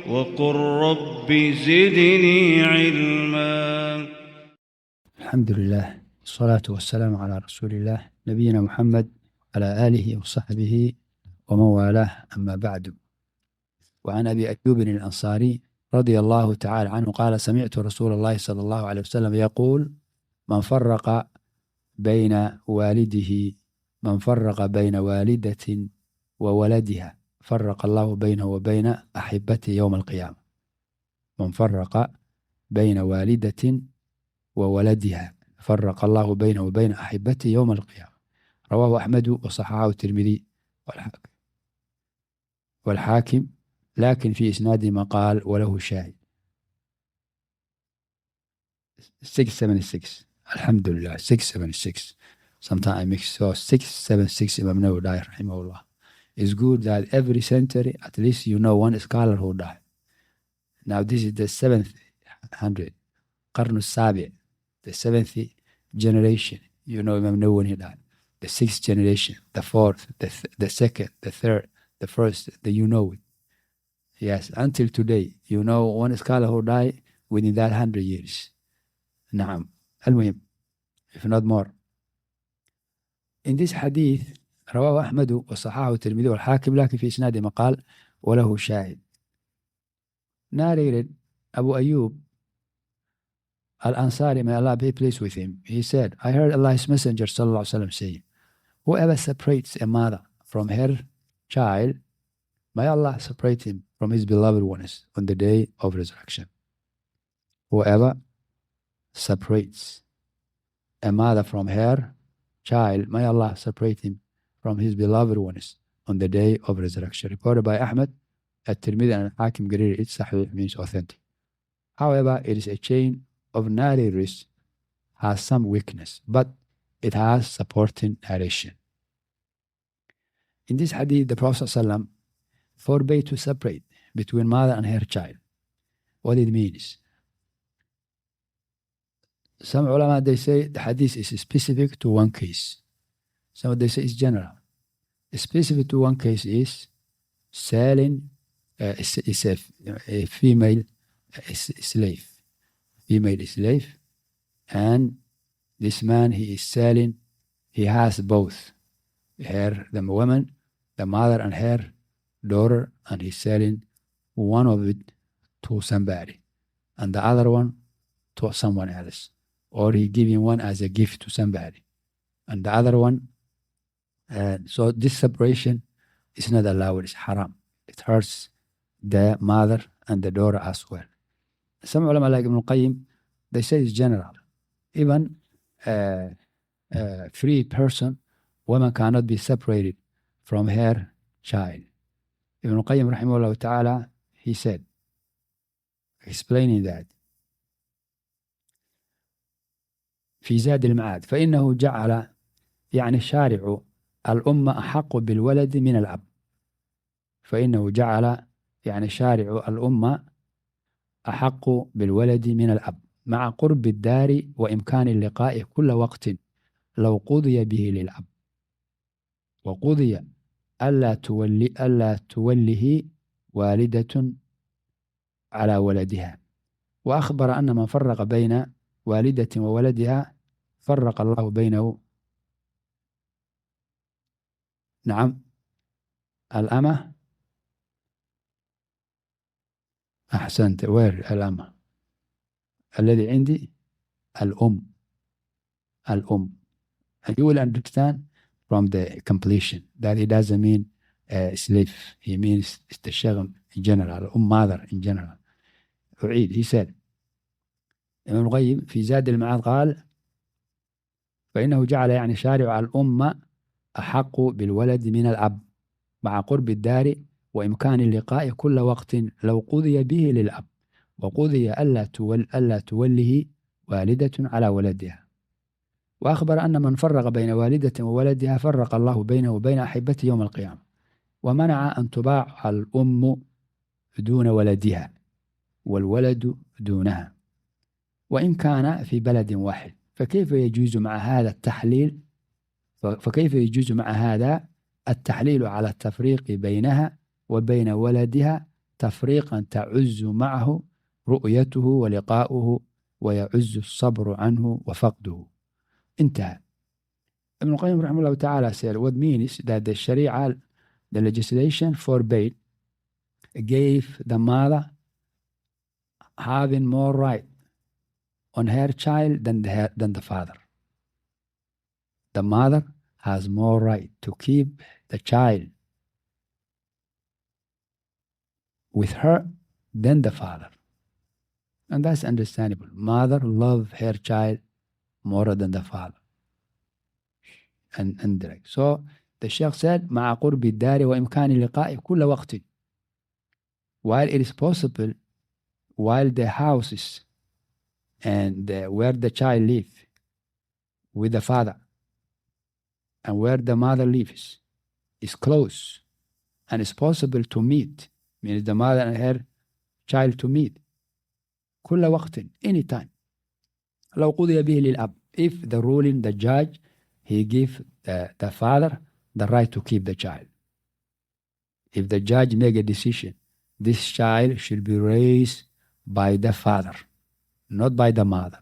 وقل رب زدني علما. الحمد لله والصلاة والسلام على رسول الله نبينا محمد على آله وصحبه ومن والاه، أما بعد. وعن أبي أيوب الأنصاري رضي الله تعالى عنه قال: سمعت رسول الله صلى الله عليه وسلم يقول: من فرق بين والدة وولدها فرق الله بينه وبين أحبته يوم القيامة. من فرق بين والدة وولدها فرق الله بينه وبين أحبته يوم القيامة. رواه أحمد وصححه الترمذي والحاكم، لكن في إسناده مقال وله شاهد. 676. الحمد لله 676. Sometimes I mix. So 676 Imam Nawawi rahimahullah. It's good that every century at least you know one scholar who died. Now this is the 700 قرن السابع, the 7th generation. You know Imam Nawawi when he died. The 6th generation, the 4th, the 2nd, the 3rd, the 1st, you know it. Yes, until today, you know one scholar who died within that 100 years. نعم. المهم, if not more. In this hadith, رواه أحمد وصححه الترمذي والحاكم, لكن في إسناده مقال وله شاهد. Narrated Abu Ayyub Al-Ansari, may Allah be pleased with him, he said, I heard Allah's Messenger sallallahu alaihi wasallam say, whoever separates a mother from her child, may Allah separate him from his beloved ones on the day of resurrection. Whoever separates a mother from her child, may Allah separate him from his beloved ones on the day of resurrection. Reported by Ahmad, At-Tirmidhi and Hakim Ghariri. It's Sahih, means authentic. However, it is a chain of narrators, has some weakness, but it has supporting narration. In this hadith, the Prophet ﷺ forbade to separate between mother and her child. What it means? Some ulama, they say the hadith is specific to one case. Some they say it's general. Specific to one case is selling is a female slave. Female slave, and this man, he is selling, he has both her, the woman, the mother and her daughter, and he's selling one of it to somebody and the other one to someone else, or he giving one as a gift to somebody and the other one. So this separation is not allowed, it's haram. It hurts the mother and the daughter as well. Some ulama like Ibn al-Qayyim, they say it's general. Even free person, woman cannot be separated from her child. Ibn al-Qayyim rahimahullah ta'ala, he said, explaining that, في زاد المعاد فإنه جعل يعني الشارع الأمة أحق بالولد من الأب. فإنه جعل يعني شارع الأمة أحق بالولد من الأب مع قرب الدار وإمكان اللقاء كل وقت لو قضي به للأب، وقضي ألا توله والدة على ولدها. وأخبر أن من فرق بين والدة وولدها فرق الله بينه. نعم. الأمة، أحسنت. وير الأمة؟ الذي عندي الأم. And you will understand from the completion that it doesn't mean slave. He means the shagam in general, mother in general. أعيد. He said, ابن القيم في زاد المعاد قال فإنه جعل يعني شارع الأمة أحق بالولد من الأب مع قرب الدار وإمكان اللقاء كل وقت لو قضي به للأب، وقضي ألا توله والدة على ولدها. وأخبر أن من فرق بين والدة وولدها فرق الله بينه وبين أحبته يوم القيامة. ومنع أن تباع الأم دون ولدها والولد دونها وإن كان في بلد واحد. فكيف يجوز مع هذا التحليل على التفريق بينها وبين ولدها تفريقا تعز معه رؤيته ولقاؤه ويعز الصبر عنه وفقده. انتهى. Ibn Qayyim rahimahullah ta'ala said what means that the Sharia, the legislation forbade, gave the mother having more right on her child than the father. The mother has more right to keep the child with her than the father. And that's understandable. Mother loves her child more than the father. And direct. So the Sheikh said, مع قرب الدار وإمكان اللقاء كل وقت. While it is possible, while the houses and where the child lives with the father and where the mother lives is close and it's possible to meet, means the mother and her child to meet كل وقت, anytime. لو قضي به للأب, if the ruling, the judge, he give the father the right to keep the child. If the judge make a decision, this child should be raised by the father, not by the mother.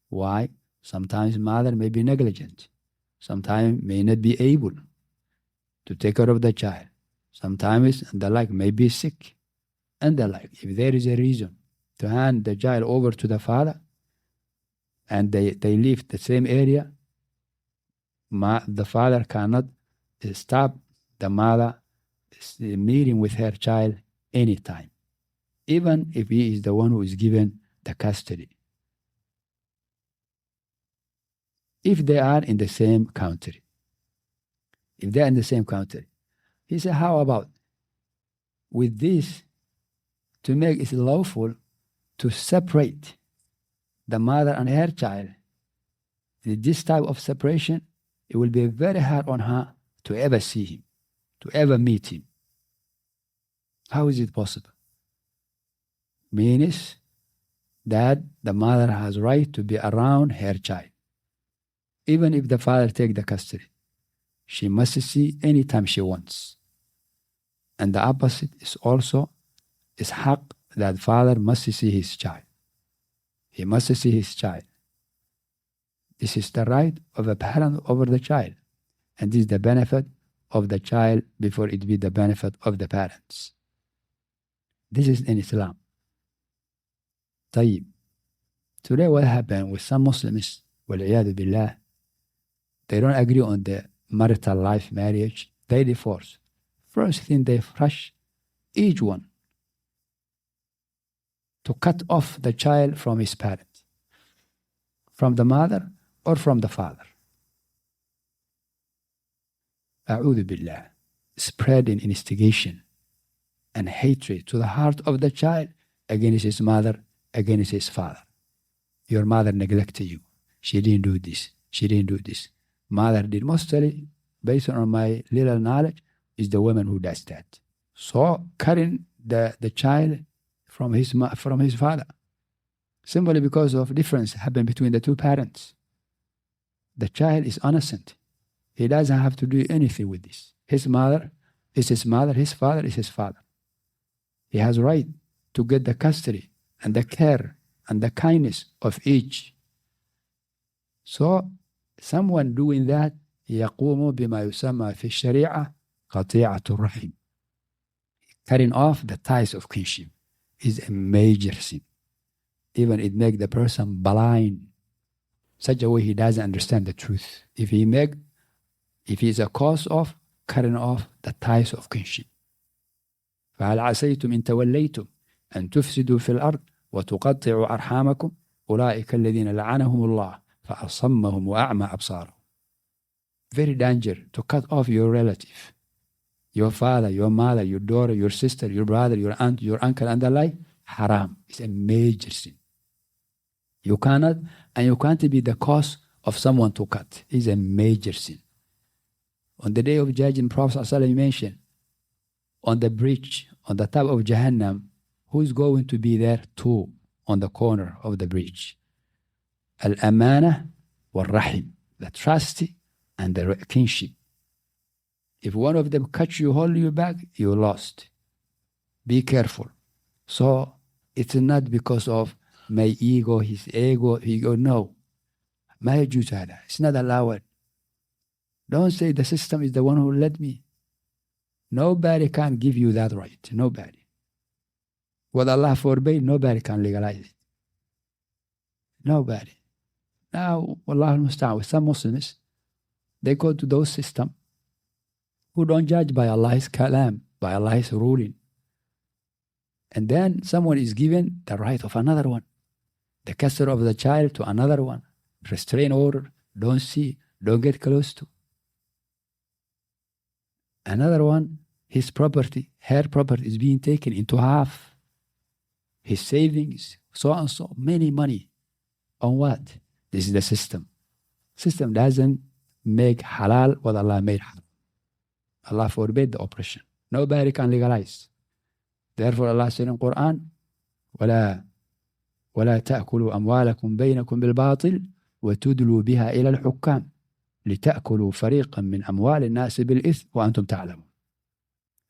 Why? Sometimes mother may be negligent. Sometimes may not be able to take care of the child. Sometimes the like may be sick. And the like. If there is a reason to hand the child over to the father and they live the same area, the father cannot stop the mother meeting with her child anytime, even if he is the one who is given the custody. If they are in the same country. If they are in the same country. He said, how about with this, to make it lawful to separate the mother and her child? This type of separation, it will be very hard on her to ever see him, to ever meet him. How is it possible? Means that the mother has right to be around her child. Even if the father take the custody, she must see anytime she wants. And the opposite is also is haq, that father must see his child. He must see his child. This is the right of a parent over the child. And this is the benefit of the child before it be the benefit of the parents. This is in Islam. طيب. Today what happened with some Muslims, وَالْعِيَاذُ بِاللَّهِ, they don't agree on the marital life, marriage, they divorce. First thing they rush, each one, to cut off the child from his parent, from the mother or from the father. أعوذ بالله, spreading instigation and hatred to the heart of the child against his mother, against his father. Your mother neglected you. She didn't do this. She didn't do this. Mother did. Mostly, based on my little knowledge, is the woman who does that. So cutting the child from his father, simply because of difference happened between the two parents. The child is innocent. He doesn't have to do anything with this. His mother is his mother. His father is his father. He has right to get the custody and the care and the kindness of each. So someone doing that, يقوم بما يسمى في الشريعة قطيعة الرحم. Cutting off the ties of kinship is a major sin. Even it makes the person blind, such a way he doesn't understand the truth. If he is a cause of cutting off the ties of kinship. فهل عسيتم إن توليتم أن تفسدوا في الأرض وتقطعوا أرحامكم أولئك الذين لعنهم الله فأصمهم وأعمى أبصارهم. Very dangerous to cut off your relative, your father, your mother, your daughter, your sister, your brother, your aunt, your uncle, and the like. Haram. It's a major sin. You cannot, and you can't be the cause of someone to cut. It's a major sin. On the day of judging, Prophet ﷺ mentioned, on the bridge, on the top of Jahannam, who's going to be there? Two on the corner of the bridge. Al-amana wal-rahim, the trust and the kinship. If one of them cuts you, hold you back, you lost. Be careful. So it's not because of my ego, his ego. No. ما يجوز هذا. It's not allowed. Don't say the system is the one who led me. Nobody can give you that right. Nobody. What Allah forbade, nobody can legalize it. Nobody. Now, Wallah al-Musta'an, with some Muslims, they go to those systems who don't judge by Allah's kalam, by Allah's ruling. And then someone is given the right of another one. The custody of the child to another one. Restraint order, don't see, don't get close to. Another one, his property, her property is being taken into half. His savings, so and so, many money. On what? This is the system. System doesn't make halal what Allah made halal. Allah forbade the oppression. Nobody can legalize. Therefore Allah said in Quran, ولا تأكلوا أموالكم بينكم بالباطل وتدلوا بها إلى الحكام لتأكلوا فريقا من أموال الناس بالإثم وأنتم تعلمون.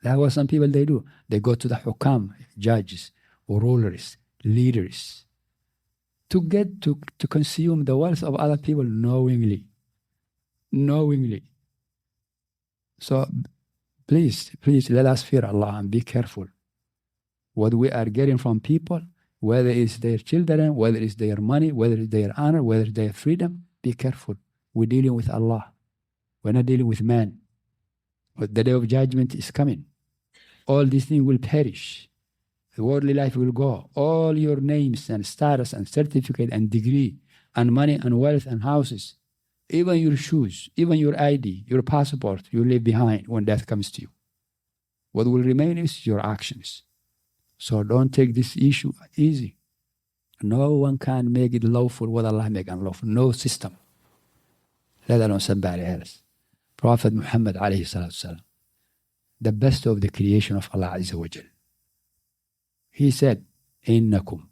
That's what some people they do. They go to the hukam, judges, rulers, leaders, to get to consume the wealth of other people knowingly. So please let us fear Allah and be careful. What we are getting from people, whether it's their children, whether it's their money, whether it's their honor, whether it's their freedom, be careful. We're dealing with Allah. We're not dealing with man. But the day of judgment is coming. All these things will perish. The worldly life will go. All your names and status and certificate and degree and money and wealth and houses, even your shoes, even your ID, your passport, you leave behind when death comes to you. What will remain is your actions. So don't take this issue easy. No one can make it lawful what Allah make unlawful. No system. Let alone somebody else. Prophet Muhammad alayhi salatu salam, the best of the creation of Allah Azza wa Jal. He said, إنكم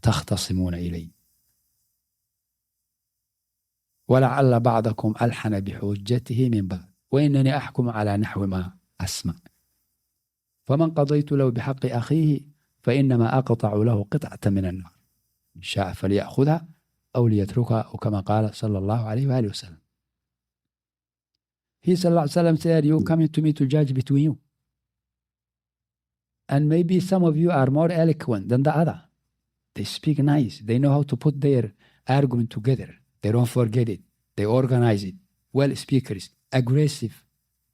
تختصمون إلي ولعل بعضكم ألحن بحجته من بعض وإنني أحكم على نحو ما أسمع فمن قضيت له بحق أخيه فإنما أقطع له قطعة من النار إن شاء فليأخذها أو ليتركها أو كما قال صلى الله عليه وآله وسلم. He sallallahu alaihi wasallam said, you coming to me to judge between you. And maybe some of you are more eloquent than the other. They speak nice. They know how to put their argument together. They don't forget it. They organize it. Well speakers, aggressive.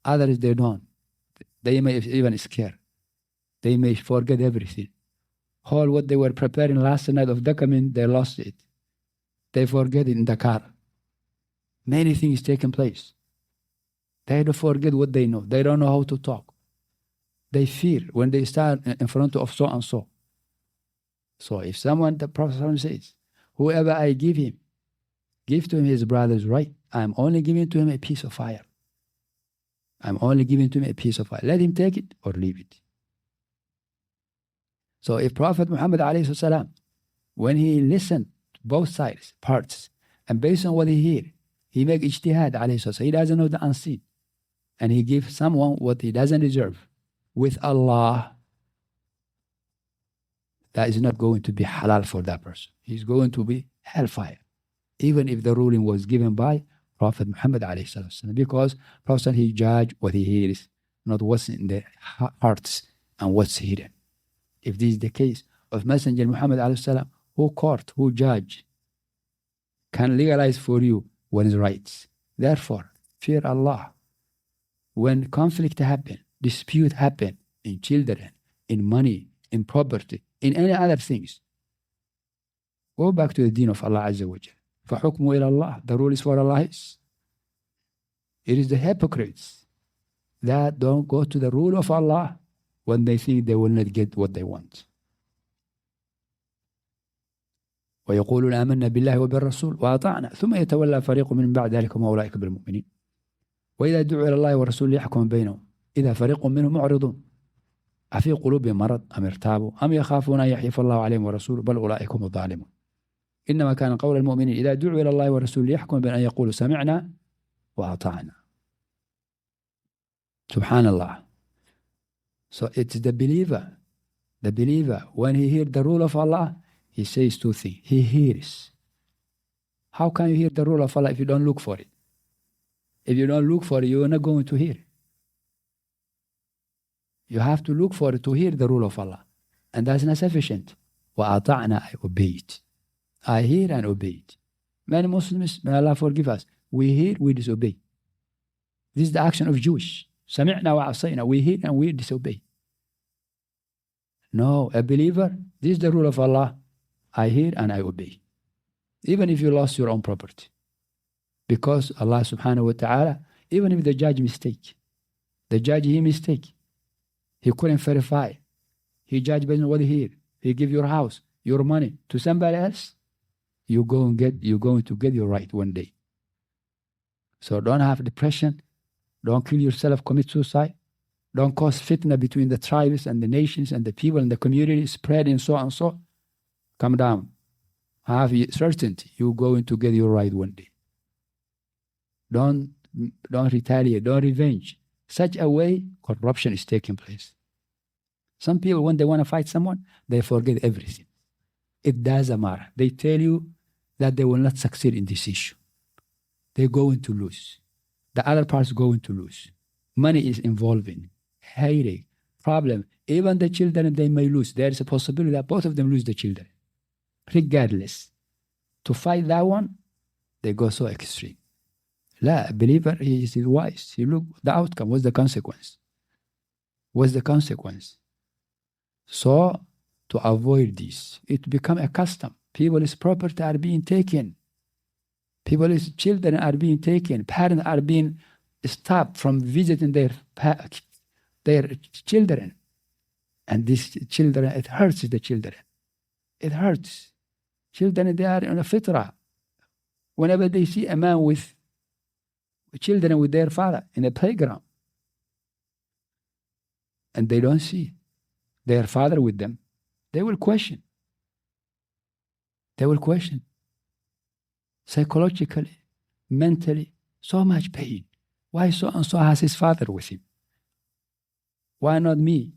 Others, they don't. They may even scare. They may forget everything. All what they were preparing last night of document, they lost it. They forget it in the car. Many things taking place. They don't forget what they know. They don't know how to talk. They fear when they stand in front of so and so. So if someone, the Prophet says, whoever I give to him his brother's right, I'm only giving to him a piece of fire. I'm only giving to him a piece of fire. Let him take it or leave it. So if Prophet Muhammad alayhi salam, when he listened to both sides, parts, and based on what he hear, he make ijtihad alayhi salam. He doesn't know the unseen. And he gives someone what he doesn't deserve. With Allah, that is not going to be halal for that person. He's going to be hellfire. Even if the ruling was given by Prophet Muhammad alayhi salam. Because Prophet, he judge what he hears, not what's in the hearts and what's hidden. If this is the case of Messenger Muhammad alayhi salam, who court, who judge, can legalize for you what is right. Therefore, fear Allah. When conflict happen, dispute happen in children, in money, in property, in any other things, go back to the deen of Allah Azza wa Jal. فَحُكْمُ إِلَى اللَّهِ. The rule is for Allah. It is the hypocrites that don't go to the rule of Allah when they think they will not get what they want. ويقولون آمنا بالله وبالرسول وأطعنا ثم يتولى فريق من بعد ذلك وما أولئك بالمؤمنين وإذا دعوا إلى الله ورسوله ليحكم بينهم إذا فريق منهم معرضون أفي قلوبهم مرض أم ارتابوا أم يخافون أن يحيف الله عليهم ورسوله بل أولئك هم الظالمون إنما كان قول المؤمنين إذا دعوا إلى الله ورسوله ليحكم بين أن يقولوا سمعنا وأطعنا. Subhanallah. So it's the believer The believer, when he hears the rule of Allah, he says two things. He hears. How can you hear the rule of Allah if you don't look for it? If you don't look for it, you're not going to hear. You have to look for it to hear the rule of Allah. And that's not sufficient. وَأَطَعْنَا, I obey it. I hear and obey it. Many Muslims, may Allah forgive us, we hear, we disobey. This is the action of Jewish. سَمِعْنَا وَعَصَيْنَا. We hear and we disobey. No, a believer, this is the rule of Allah. I hear and I obey. Even if you lost your own property. Because Allah subhanahu wa ta'ala, even if the judge mistake, he mistake. He couldn't verify. He judged based on what he hear. He give your house, your money to somebody else. You're going to get your right one day. So don't have depression. Don't kill yourself, commit suicide. Don't cause fitna between the tribes and the nations and the people and the community, spread and so on and so. Come down. Have certainty you're going to get your right one day. Don't retaliate, don't revenge. Such a way, corruption is taking place. Some people, when they want to fight someone, they forget everything. It doesn't matter. They tell you that they will not succeed in this issue. They're going to lose. The other part's going to lose. Money is involving. Headache, problem. Even the children, they may lose. There is a possibility that both of them lose the children. Regardless. To fight that one, they go so extreme. La, a believer, he is wise. He look the outcome. What's the consequence? What's the consequence? So, to avoid this, it become a custom. People's property are being taken. People's children are being taken. Parents are being stopped from visiting their children. And these children, it hurts the children. It hurts. Children, they are on a fitrah. Whenever they see a man with children with their father in a playground, and they don't see their father with them, they will question. They will question. Psychologically, mentally, so much pain. Why so and so has his father with him? Why not me?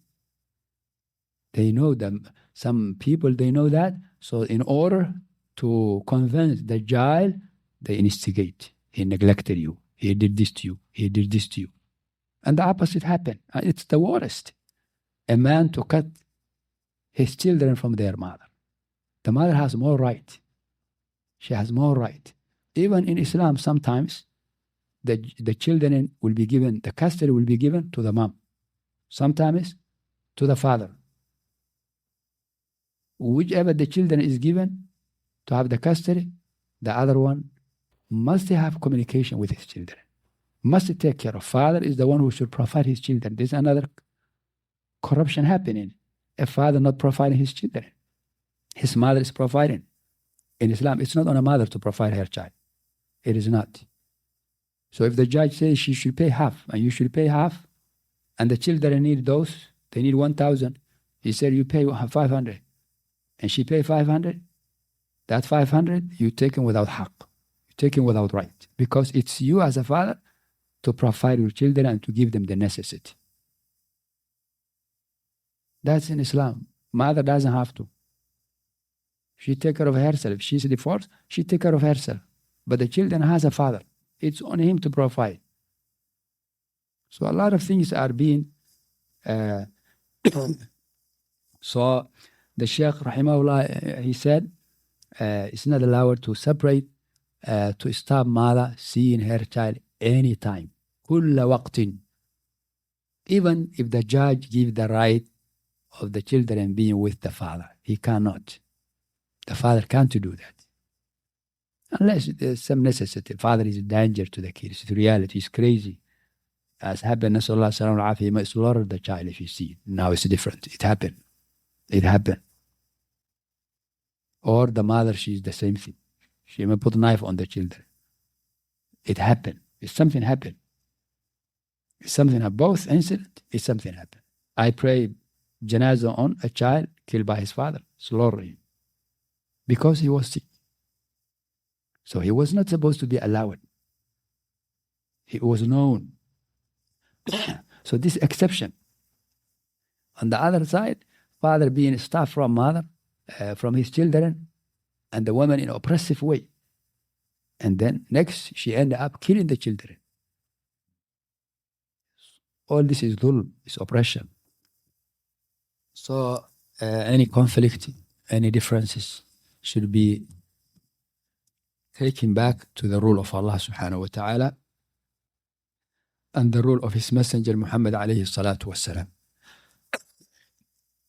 They know them. Some people, they know that. So in order to convince the child, they instigate. He neglected you. He did this to you. He did this to you. And the opposite happened. It's the worst. A man to cut his children from their mother. The mother has more right. She has more right. Even in Islam, sometimes the children will be given, the custody will be given to the mom. Sometimes to the father. Whichever the children is given to have the custody, the other one must have communication with his children. Must take care of. Father is the one who should provide his children. There's another corruption happening. A father not providing his children. His mother is providing. In Islam, it's not on a mother to provide her child. It is not. So if the judge says she should pay half, and you should pay half, and the children need those, they need 1,000, he said you pay 500, and she pay 500, that 500, you take him without haqq. You take him without right. Because it's you as a father to provide your children and to give them the necessity. That's in Islam. Mother doesn't have to. She take care of herself. If she's divorced, she take care of herself. But the children has a father. It's on him to provide. So a lot of things are being... So the Shaykh, rahimahullah, he said, it's not allowed to separate, to stop mother seeing her child anytime. كل وقت. Even if the judge gives the right of the children being with the father, he cannot. The father can't do that. Unless there's some necessity. Father is a danger to the kids. It's reality. It's crazy. As happened, Nasallallahu Sallallahu Alaihi Wasallam, he might slaughter the child if you see it. Now it's different. It happened. It happened. Or the mother, she's the same thing. She may put a knife on the children. It happened. It's something happened. It's something happened. Both incidents, it's something happened. I pray janazah on a child killed by his father, slaughter him. Because he was sick. So he was not supposed to be allowed. It was known. So this exception. On the other side, father being starved from mother, from his children, and the woman in an oppressive way. And then next, she ended up killing the children. All this is dhulm, is oppression. So any conflict, any differences should be taken back to the rule of Allah subhanahu wa ta'ala and the rule of his messenger Muhammad alayhi salatu wassalam.